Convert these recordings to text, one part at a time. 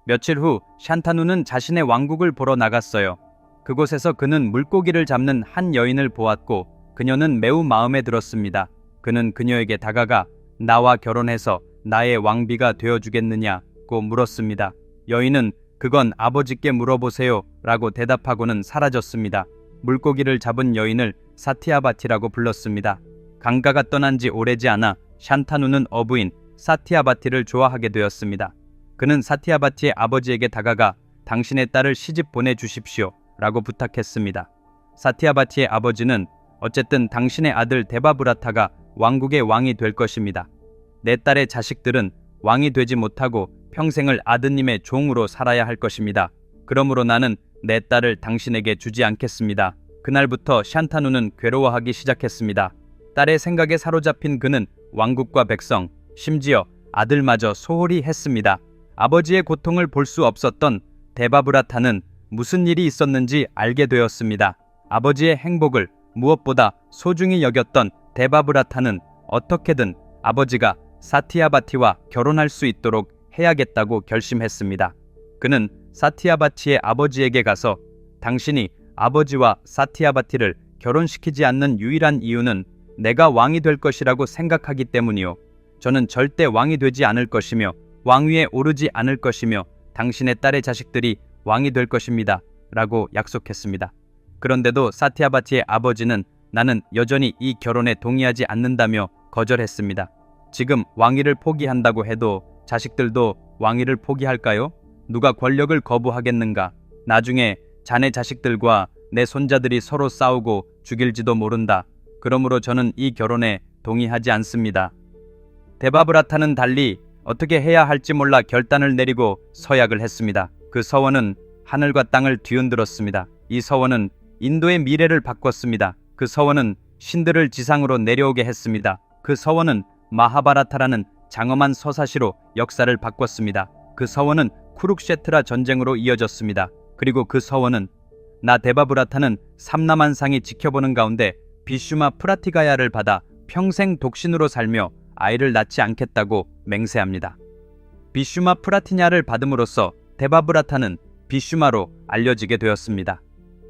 며칠 후 샨타누는 자신의 왕국을 보러 나갔어요. 그곳에서 그는 물고기를 잡는 한 여인을 보았고 그녀는 매우 마음에 들었습니다. 그는 그녀에게 다가가 나와 결혼해서 나의 왕비가 되어주겠느냐고 물었습니다. 여인은 그건 아버지께 물어보세요 라고 대답하고는 사라졌습니다. 물고기를 잡은 여인을 사티아바티라고 불렀습니다. 강가가 떠난 지 오래지 않아 샨타누는 어부인 사티아바티를 좋아하게 되었습니다. 그는 사티아바티의 아버지에게 다가가 당신의 딸을 시집 보내주십시오 라고 부탁했습니다. 사티아바티의 아버지는 어쨌든 당신의 아들 데바브라타가 왕국의 왕이 될 것입니다. 내 딸의 자식들은 왕이 되지 못하고 평생을 아드님의 종으로 살아야 할 것입니다. 그러므로 나는 내 딸을 당신에게 주지 않겠습니다. 그날부터 샨타누는 괴로워하기 시작했습니다. 딸의 생각에 사로잡힌 그는 왕국과 백성, 심지어 아들마저 소홀히 했습니다. 아버지의 고통을 볼 수 없었던 데바브라타는 무슨 일이 있었는지 알게 되었습니다. 아버지의 행복을 무엇보다 소중히 여겼던 데바브라타는 어떻게든 아버지가 사티아바티와 결혼할 수 있도록 해야겠다고 결심했습니다. 그는 사티아바티의 아버지에게 가서 당신이 아버지와 사티아바티를 결혼시키지 않는 유일한 이유는 내가 왕이 될 것이라고 생각하기 때문이요. 저는 절대 왕이 되지 않을 것이며 왕위에 오르지 않을 것이며 당신의 딸의 자식들이 왕이 될 것입니다. 라고 약속했습니다. 그런데도 사티아바티의 아버지는 나는 여전히 이 결혼에 동의하지 않는다며 거절했습니다. 지금 왕위를 포기한다고 해도 자식들도 왕위를 포기할까요? 누가 권력을 거부하겠는가? 나중에 자네 자식들과 내 손자들이 서로 싸우고 죽일지도 모른다. 그러므로 저는 이 결혼에 동의하지 않습니다. 데바브라타는 달리 어떻게 해야 할지 몰라 결단을 내리고 서약을 했습니다. 그 서원은 하늘과 땅을 뒤흔들었습니다. 이 서원은 인도의 미래를 바꿨습니다. 그 서원은 신들을 지상으로 내려오게 했습니다. 그 서원은 마하바라타라는 장엄한 서사시로 역사를 바꿨습니다. 그 서원은 쿠룩셰트라 전쟁으로 이어졌습니다. 그리고 그 서원은 나 데바브라타는 삼남한상이 지켜보는 가운데 비슈마 프라티가야를 받아 평생 독신으로 살며 아이를 낳지 않겠다고 맹세합니다. 비슈마 프라티냐를 받음으로써 데바브라타는 비슈마로 알려지게 되었습니다.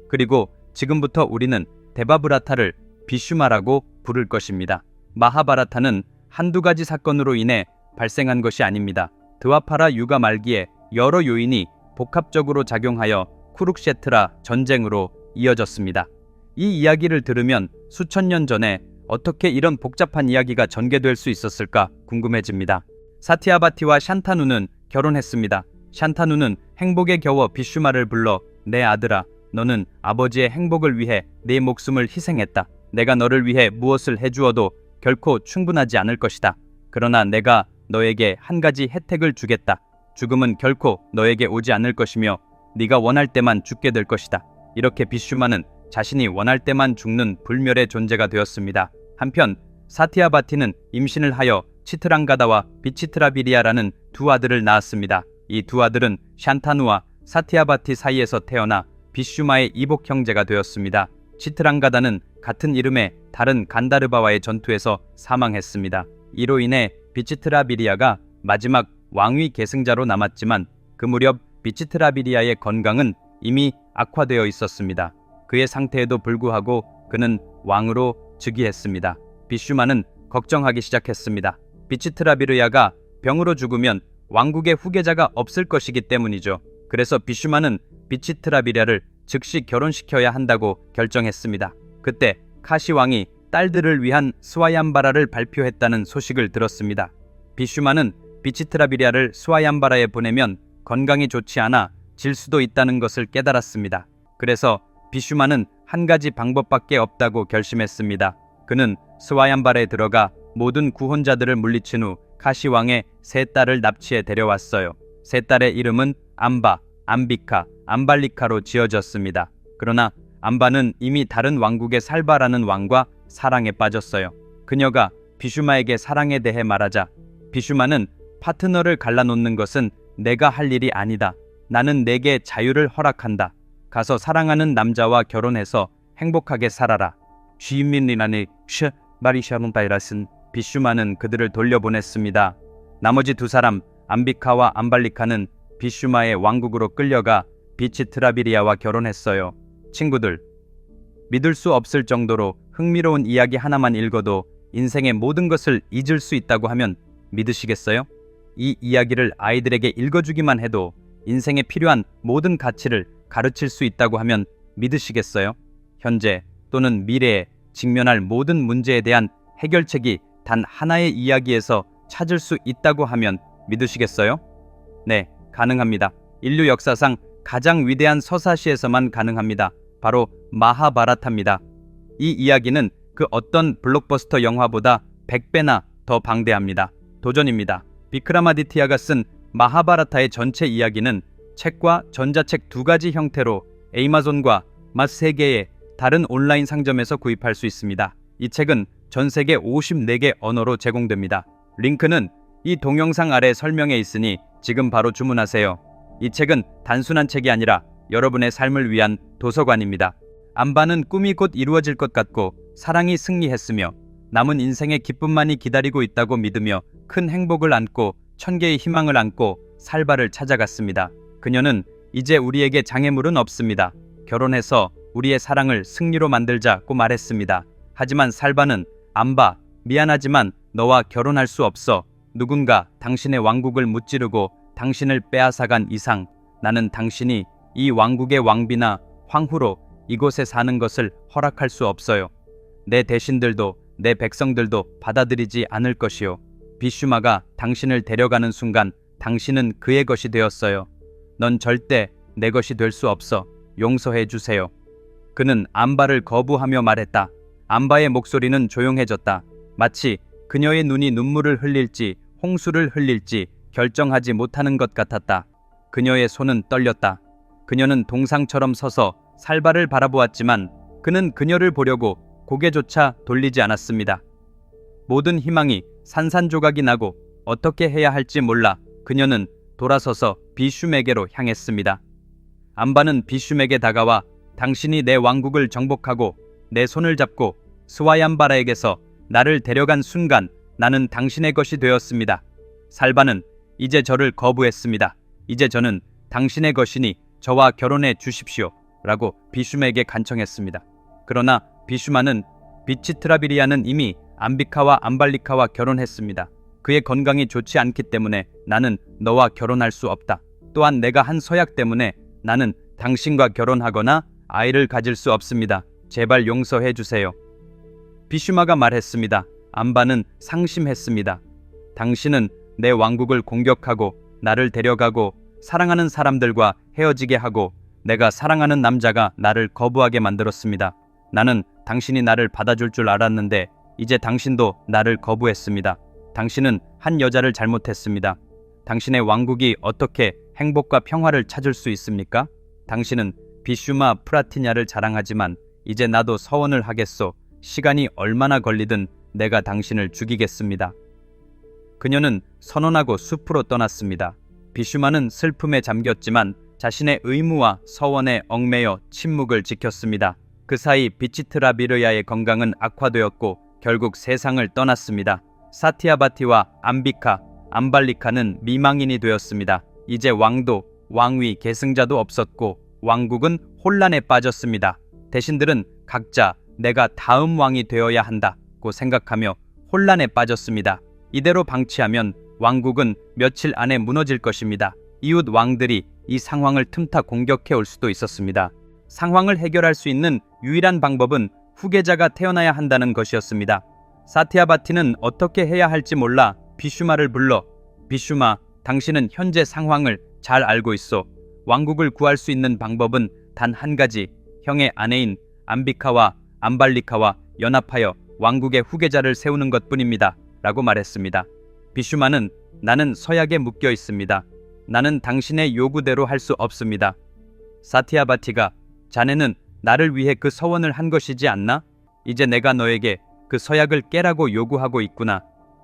그리고 지금부터 우리는 데바브라타를 비슈마라고 부를 것입니다. 마하바라타는 한두 가지 사건으로 인해 발생한 것이 아닙니다. 드와파라 유가 말기에 여러 요인이 복합적으로 작용하여 쿠룩셰트라 전쟁으로 이어졌습니다. 이 이야기를 들으면 수천 년 전에 어떻게 이런 복잡한 이야기가 전개될 수 있었을까 궁금해집니다. 사티아바티와 샨타누는 결혼했습니다. 샨타누는 행복에 겨워 비슈마를 불러 내 아들아, 너는 아버지의 행복을 위해 네 목숨을 희생했다. 내가 너를 위해 무엇을 해주어도 결코 충분하지 않을 것이다. 그러나 내가 너에게 한 가지 혜택을 주겠다. 죽음은 결코 너에게 오지 않을 것이며 네가 원할 때만 죽게 될 것이다. 이렇게 비슈마는 자신이 원할 때만 죽는 불멸의 존재가 되었습니다. 한편 사티아바티는 임신을 하여 치트랑가다와 비치트라비리아라는 두 아들을 낳았습니다. 이 두 아들은 샨타누와 사티아바티 사이에서 태어나 비슈마의 이복 형제가 되었습니다. 치트랑가다는 같은 이름의 다른 간다르바와의 전투에서 사망했습니다. 이로 인해 비치트라비리아가 마지막 왕위 계승자로 남았지만 그 무렵 비치트라비리아의 건강은 이미 악화되어 있었습니다. 그의 상태에도 불구하고 그는 왕으로 즉위했습니다. 비슈마는 걱정하기 시작했습니다. 비치트라비리아가 병으로 죽으면 왕국의 후계자가 없을 것이기 때문이죠. 그래서 비슈마는 비치트라비리아를 즉시 결혼시켜야 한다고 결정했습니다. 그때 카시 왕이 딸들을 위한 스와얌바라를 발표했다는 소식을 들었습니다. 비슈마는 비치트라비리아를 스와얌바라에 보내면 건강이 좋지 않아 질 수도 있다는 것을 깨달았습니다. 그래서 비슈마는 한 가지 방법밖에 없다고 결심했습니다. 그는 스와얌바라에 들어가 모든 구혼자들을 물리친 후 카시 왕의 세 딸을 납치해 데려왔어요. 세 딸의 이름은 암바, 암비카, 암발리카로 지어졌습니다. 그러나 암바는 이미 다른 왕국의 살바라는 왕과 사랑에 빠졌어요. 그녀가 비슈마에게 사랑에 대해 말하자 비슈마는 파트너를 갈라놓는 것은 내가 할 일이 아니다. 나는 내게 자유를 허락한다. 가서 사랑하는 남자와 결혼해서 행복하게 살아라. 쥐민이라니 마리샤론다이라슨 비슈마는 그들을 돌려보냈습니다. 나머지 두 사람 암비카와 암발리카는 비슈마의 왕국으로 끌려가 비치트라비리아와 결혼했어요. 친구들, 믿을 수 없을 정도로 흥미로운 이야기 하나만 읽어도 인생의 모든 것을 잊을 수 있다고 하면 믿으시겠어요? 이 이야기를 아이들에게 읽어주기만 해도 인생에 필요한 모든 가치를 가르칠 수 있다고 하면 믿으시겠어요? 현재 또는 미래에 직면할 모든 문제에 대한 해결책이 단 하나의 이야기에서 찾을 수 있다고 하면 믿으시겠어요? 네, 가능합니다. 인류 역사상 가장 위대한 서사시에서만 가능합니다. 바로 마하바라타입니다. 이 이야기는 그 어떤 블록버스터 영화보다 100배나 더 방대합니다. 도전입니다. 비크라마디티아가 쓴 마하바라타의 전체 이야기는 책과 전자책 두 가지 형태로 에이마존과 맛 3개의 다른 온라인 상점에서 구입할 수 있습니다. 이 책은 전 세계 54개 언어로 제공됩니다. 링크는 이 동영상 아래 설명에 있으니 지금 바로 주문하세요. 이 책은 단순한 책이 아니라 여러분의 삶을 위한 도서관입니다. 안바는 꿈이 곧 이루어질 것 같고 사랑이 승리했으며 남은 인생의 기쁨만이 기다리고 있다고 믿으며 큰 행복을 안고 1000개의 희망을 안고 살바를 찾아갔습니다. 그녀는 이제 우리에게 장애물은 없습니다. 결혼해서 우리의 사랑을 승리로 만들자고 말했습니다. 하지만 살바는 안바, 미안하지만 너와 결혼할 수 없어. 누군가 당신의 왕국을 무찌르고 당신을 빼앗아간 이상 나는 당신이 이 왕국의 왕비나 황후로 이곳에 사는 것을 허락할 수 없어요. 내 대신들도 내 백성들도 받아들이지 않을 것이요. 비슈마가 당신을 데려가는 순간 당신은 그의 것이 되었어요. 넌 절대 내 것이 될 수 없어. 용서해 주세요. 그는 안바를 거부하며 말했다. 안바의 목소리는 조용해졌다. 마치 그녀의 눈이 눈물을 흘릴지 홍수를 흘릴지 결정하지 못하는 것 같았다. 그녀의 손은 떨렸다. 그녀는 동상처럼 서서 살바를 바라보았지만 그는 그녀를 보려고 고개조차 돌리지 않았습니다. 모든 희망이 산산조각이 나고 어떻게 해야 할지 몰라 그녀는 돌아서서 비슌에게로 향했습니다. 안바는 비슌에게 다가와 당신이 내 왕국을 정복하고 내 손을 잡고 스와얀바라에게서 나를 데려간 순간 나는 당신의 것이 되었습니다. 살바는 이제 저를 거부했습니다. 이제 저는 당신의 것이니 저와 결혼해 주십시오. 라고 비슈마에게 간청했습니다. 그러나 비슈마는 비치트라비리아는 이미 안비카와 안발리카와 결혼했습니다. 그의 건강이 좋지 않기 때문에 나는 너와 결혼할 수 없다. 또한 내가 한 서약 때문에 나는 당신과 결혼하거나 아이를 가질 수 없습니다. 제발 용서해 주세요. 비슈마가 말했습니다. 안바는 상심했습니다. 당신은 내 왕국을 공격하고 나를 데려가고 사랑하는 사람들과 헤어지게 하고 내가 사랑하는 남자가 나를 거부하게 만들었습니다. 나는 당신이 나를 받아줄 줄 알았는데 이제 당신도 나를 거부했습니다. 당신은 한 여자를 잘못했습니다. 당신의 왕국이 어떻게 행복과 평화를 찾을 수 있습니까? 당신은 비슈마 프라티냐를 자랑하지만 이제 나도 서원을 하겠소. 시간이 얼마나 걸리든 내가 당신을 죽이겠습니다. 그녀는 선언하고 숲으로 떠났습니다. 비슈마는 슬픔에 잠겼지만 자신의 의무와 서원에 얽매여 침묵을 지켰습니다. 그 사이 비치트라비르야의 건강은 악화되었고 결국 세상을 떠났습니다. 사티아바티와 안비카, 안발리카는 미망인이 되었습니다. 이제 왕도, 왕위, 계승자도 없었고 왕국은 혼란에 빠졌습니다. 대신들은 각자 내가 다음 왕이 되어야 한다고 생각하며 혼란에 빠졌습니다. 이대로 방치하면 왕국은 며칠 안에 무너질 것입니다. 이웃 왕들이 이 상황을 틈타 공격해 올 수도 있었습니다. 상황을 해결할 수 있는 유일한 방법은 후계자가 태어나야 한다는 것이었습니다. 사티아바티는 어떻게 해야 할지 몰라 비슈마를 불러 비슈마, 당신은 현재 상황을 잘 알고 있어. 왕국을 구할 수 있는 방법은 단 한 가지, 형의 아내인 안비카와 안발리카와 연합하여 왕국의 후계자를 세우는 것뿐입니다. 라고 말했습니다. 비슈마는 나는 서약에 묶여 있습니다. 나는 당신의 요구대로 할 수 없습니다. 사티아바티가 자네는 나를 위해 그 서원을 한 것이지 않나? 이제 내가 너에게 그 서약을 깨라고 요구하고 있구나.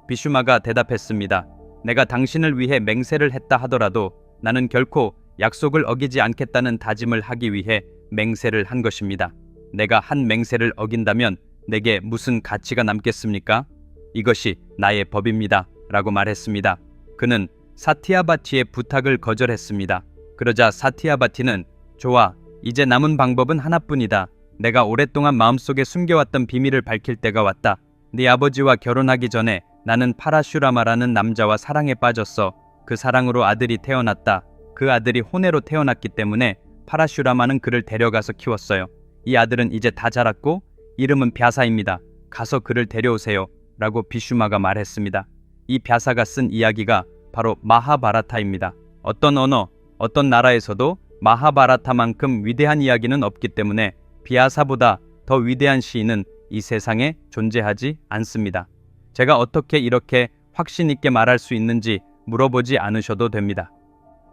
비슈마가 대답했습니다. 내가 당신을 위해 맹세를 했다 하더라도 나는 결코 약속을 어기지 않겠다는 다짐을 하기 위해 맹세를 한 것입니다. 내가 한 맹세를 어긴다면 내게 무슨 가치가 남겠습니까? 이것이 나의 법입니다. 라고 말했습니다. 그는 사티아바티의 부탁을 거절했습니다. 그러자 사티아바티는 좋아, 이제 남은 방법은 하나뿐이다. 내가 오랫동안 마음속에 숨겨왔던 비밀을 밝힐 때가 왔다. 네 아버지와 결혼하기 전에 나는 파라슈라마라는 남자와 사랑에 빠졌어. 그 사랑으로 아들이 태어났다. 그 아들이 혼외로 태어났기 때문에 파라슈라마는 그를 데려가서 키웠어요. 이 아들은 이제 다 자랐고 이름은 벼사입니다. 가서 그를 데려오세요. 라고 비슈마가 말했습니다. 이 벼사가 쓴 이야기가 바로 마하바라타입니다. 어떤 언어, 어떤 나라에서도 마하바라타만큼 위대한 이야기는 없기 때문에 비아사보다 더 위대한 시인은 이 세상에 존재하지 않습니다. 제가 어떻게 이렇게 확신 있게 말할 수 있는지 물어보지 않으셔도 됩니다.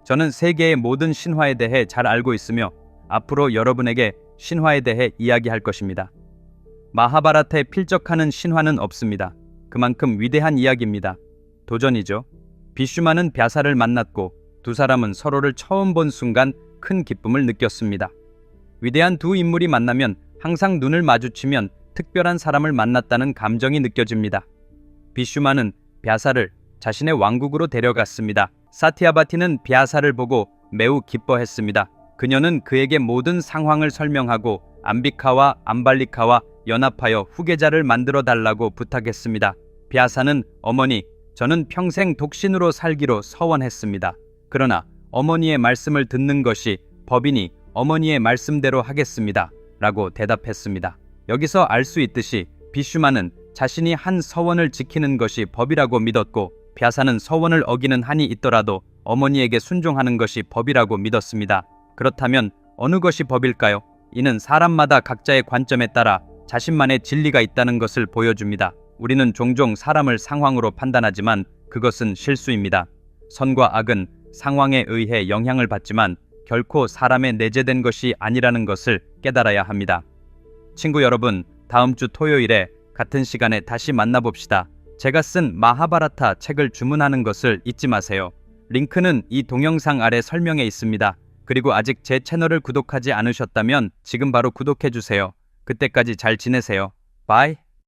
저는 세계의 모든 신화에 대해 잘 알고 있으며 앞으로 여러분에게 신화에 대해 이야기할 것입니다. 마하바라타에 필적하는 신화는 없습니다. 그만큼 위대한 이야기입니다. 도전이죠. 비슈마는 벼사를 만났고 두 사람은 서로를 처음 본 순간 큰 기쁨을 느꼈습니다. 위대한 두 인물이 만나면 항상 눈을 마주치면 특별한 사람을 만났다는 감정이 느껴집니다. 비슈마는 벼사를 자신의 왕국으로 데려갔습니다. 사티아바티는 벼사를 보고 매우 기뻐했습니다. 그녀는 그에게 모든 상황을 설명하고 암비카와 암발리카와 연합하여 후계자를 만들어 달라고 부탁했습니다. 벼사는 어머니, 저는 평생 독신으로 살기로 서원했습니다. 그러나 어머니의 말씀을 듣는 것이 법이니 어머니의 말씀대로 하겠습니다. 라고 대답했습니다. 여기서 알 수 있듯이 비슈마는 자신이 한 서원을 지키는 것이 법이라고 믿었고 벼사는 서원을 어기는 한이 있더라도 어머니에게 순종하는 것이 법이라고 믿었습니다. 그렇다면 어느 것이 법일까요? 이는 사람마다 각자의 관점에 따라 자신만의 진리가 있다는 것을 보여줍니다. 우리는 종종 사람을 상황으로 판단하지만 그것은 실수입니다. 선과 악은 상황에 의해 영향을 받지만 결코 사람에 내재된 것이 아니라는 것을 깨달아야 합니다. 친구 여러분, 다음 주 토요일에 같은 시간에 다시 만나봅시다. 제가 쓴 마하바라타 책을 주문하는 것을 잊지 마세요. 링크는 이 동영상 아래 설명에 있습니다. 그리고 아직 제 채널을 구독하지 않으셨다면 지금 바로 구독해주세요. 그때까지 잘 지내세요. 바이.